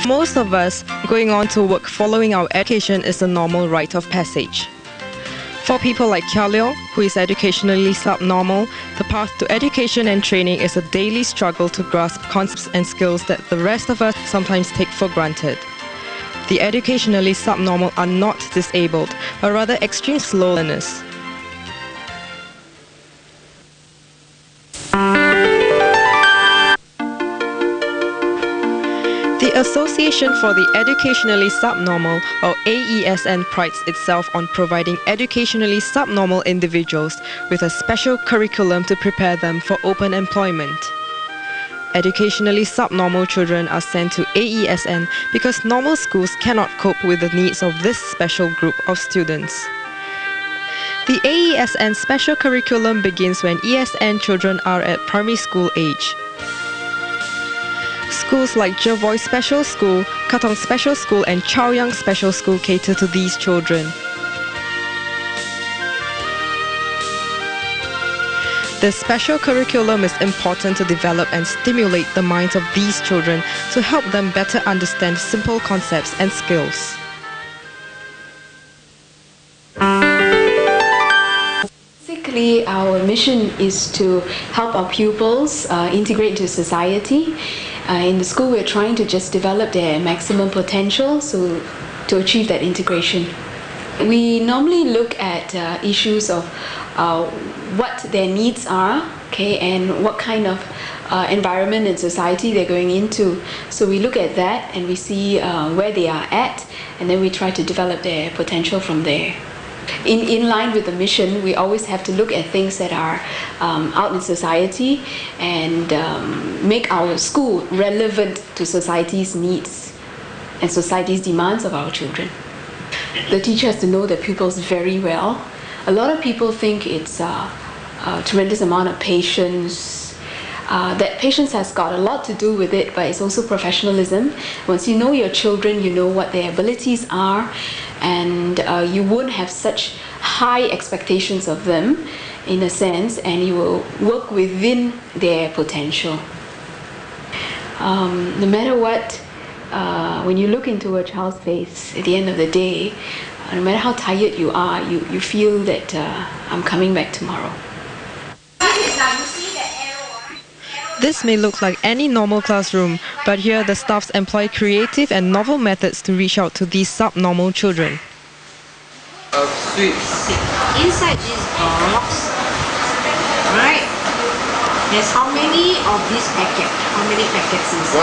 Most of us, going on to work following our education is a normal rite of passage. For people like Kia Leong, who is educationally subnormal, the path to education and training is a daily struggle to grasp concepts and skills that the rest of us sometimes take for granted. The educationally subnormal are not disabled, but rather extreme slow learners. The Association for the Educationally Subnormal, or AESN, prides itself on providing educationally subnormal individuals with a special curriculum to prepare them for open employment. Educationally subnormal children are sent to AESN because normal schools cannot cope with the needs of this special group of students. The AESN special curriculum begins when ESN children are at primary school age. Schools like Jervois Special School, Katong Special School and Chaoyang Special School cater to these children. The special curriculum is important to develop and stimulate the minds of these children to help them better understand simple concepts and skills. Basically, our mission is to help our pupils integrate into society. In the school, we're trying to just develop their maximum potential to achieve that integration. We normally look at issues of what their needs are, okay, and what kind of environment and society they're going into. So we look at that and we see where they are at, and then we try to develop their potential from there. In line with the mission, we always have to look at things that are out in society and make our school relevant to society's needs and society's demands of our children. The teacher has to know the pupils very well. A lot of people think it's a tremendous amount of patience. That patience has got a lot to do with it, but it's also professionalism. Once you know your children, you know what their abilities are, and you won't have such high expectations of them, in a sense, and you will work within their potential. No matter what, when you look into a child's face at the end of the day, no matter how tired you are, you feel that I'm coming back tomorrow. This may look like any normal classroom, but here the staffs employ creative and novel methods to reach out to these subnormal children. Sweets. Inside this box, right, there's how many of this packet? How many packets inside?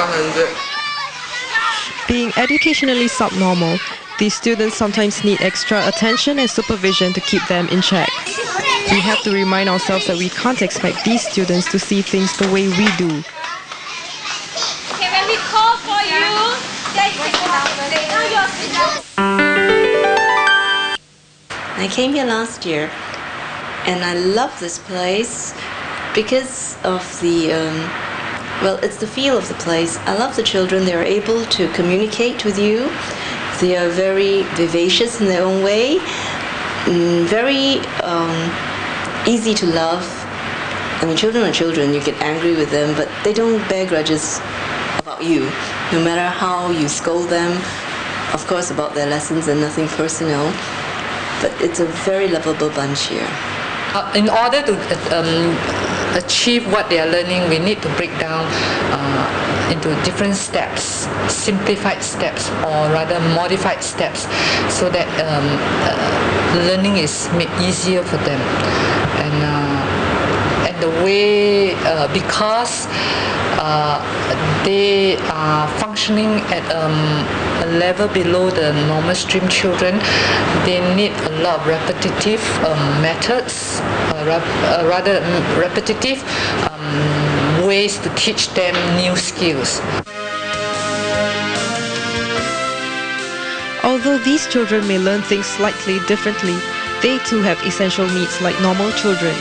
100. Being educationally subnormal, these students sometimes need extra attention and supervision to keep them in check. We have to remind ourselves that we can't expect these students to see things the way we do. Okay, when we call for you, then you can now you're sit down. I came here last year and I love this place because of the, well, it's the feel of the place. I love the children. They are able to communicate with you. They are very vivacious in their own way, very easy to love. I mean, children are children. You get angry with them, but they don't bear grudges about you, no matter how you scold them. Of course, about their lessons and nothing personal. But it's a very lovable bunch here. In order to achieve what they are learning, we need to break down into different steps, simplified steps, or rather modified steps, so that learning is made easier for them. And the way, because they are functioning at a level below the normal stream children, they need a lot of repetitive methods, rather repetitive ways to teach them new skills. Although these children may learn things slightly differently, they too have essential needs like normal children.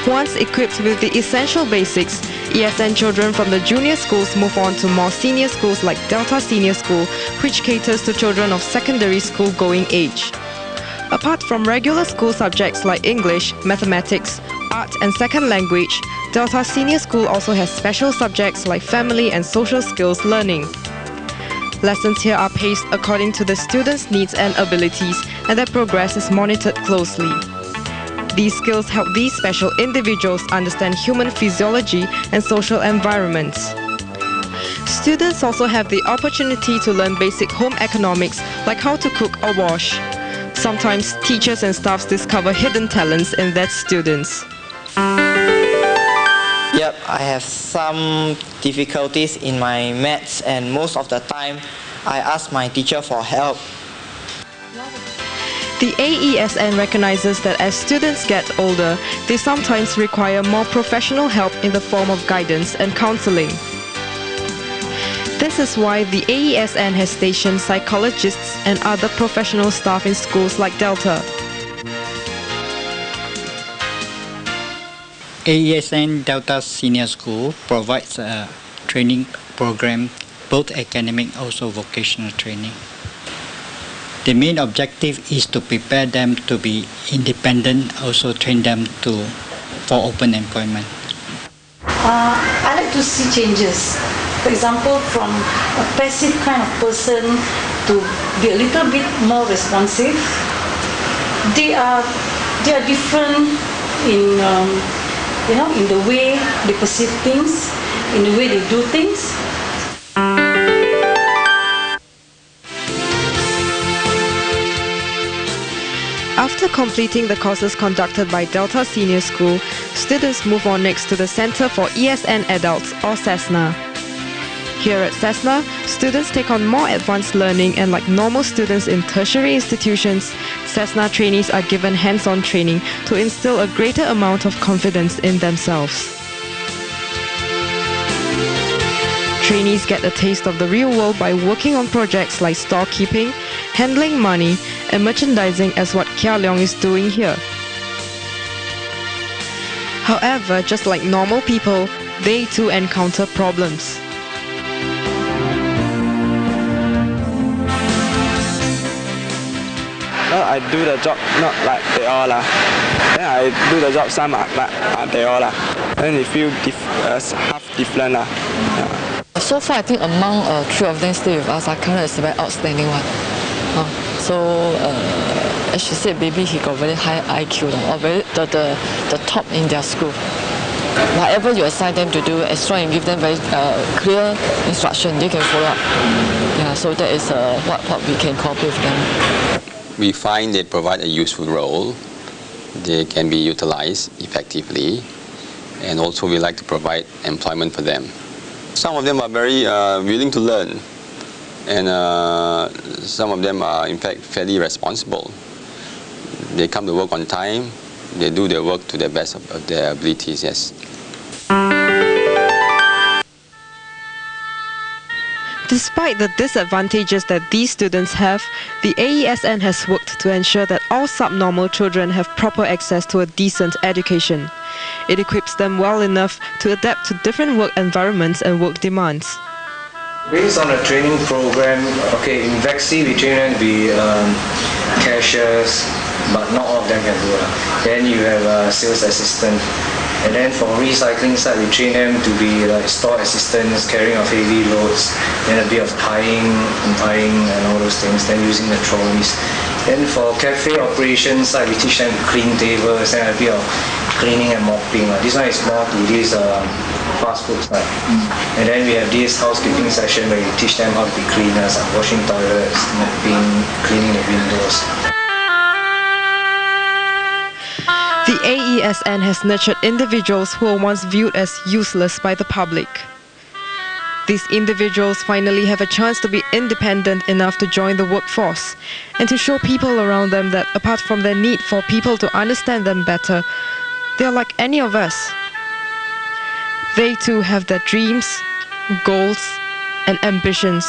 Once equipped with the essential basics, ESN children from the junior schools move on to more senior schools like Delta Senior School, which caters to children of secondary school going age. Apart from regular school subjects like English, mathematics, art and second language, Delta Senior School also has special subjects like family and social skills learning. Lessons here are paced according to the students' needs and abilities, and their progress is monitored closely. These skills help these special individuals understand human physiology and social environments. Students also have the opportunity to learn basic home economics like how to cook or wash. Sometimes teachers and staffs discover hidden talents in their students. Yep, I have some difficulties in my maths, and most of the time I ask my teacher for help. The AESN recognizes that as students get older, they sometimes require more professional help in the form of guidance and counseling. This is why the AESN has stationed psychologists and other professional staff in schools like Delta. AESN Delta Senior School provides a training program, both academic also vocational training. The main objective is to prepare them to be independent, also train them for open employment. I like to see changes. For example, from a passive kind of person to be a little bit more responsive. They are different in in the way they perceive things, in the way they do things. After completing the courses conducted by Delta Senior School, students move on next to the Center for ESN Adults, or CESNA. Here at CESNA, students take on more advanced learning, and like normal students in tertiary institutions, CESNA trainees are given hands-on training to instill a greater amount of confidence in themselves. Trainees get a taste of the real world by working on projects like storekeeping, handling money, and merchandising, as what Kia Leong is doing here. However, just like normal people, they too encounter problems. Well, I do the job not like they all lah. Then I do the job some like they all lah. Then they feel half different lah. Yeah. So far, I think among three of them stay with us, Akana is a very outstanding one. As she said, maybe he got very high IQ, or very the top in their school. Whatever you assign them to do, as long as you give them very clear instruction, they can follow up. Yeah, so that is what we can cooperate with them. We find they provide a useful role. They can be utilized effectively, and also we like to provide employment for them. Some of them are very willing to learn, and some of them are in fact fairly responsible. They come to work on time, they do their work to the best of their abilities, yes. Despite the disadvantages that these students have, the AESN has worked to ensure that all subnormal children have proper access to a decent education. It equips them well enough to adapt to different work environments and work demands. Based on the training program, okay, in VEXI we train them to be cashiers, but not all of them can do it. Then you have a sales assistant. And then for recycling side, we train them to be like store assistants, carrying of heavy loads, then a bit of tying, untying and all those things, then using the trolleys. Then for cafe operations side, we teach them to clean tables and a bit of cleaning and mopping. This one is more to this fast food side. And then we have this housekeeping session where we teach them how to be cleaners, like washing toilets, mopping, cleaning the windows. The AESN has nurtured individuals who were once viewed as useless by the public. These individuals finally have a chance to be independent enough to join the workforce and to show people around them that apart from their need for people to understand them better, they are like any of us. They too have their dreams, goals, and ambitions.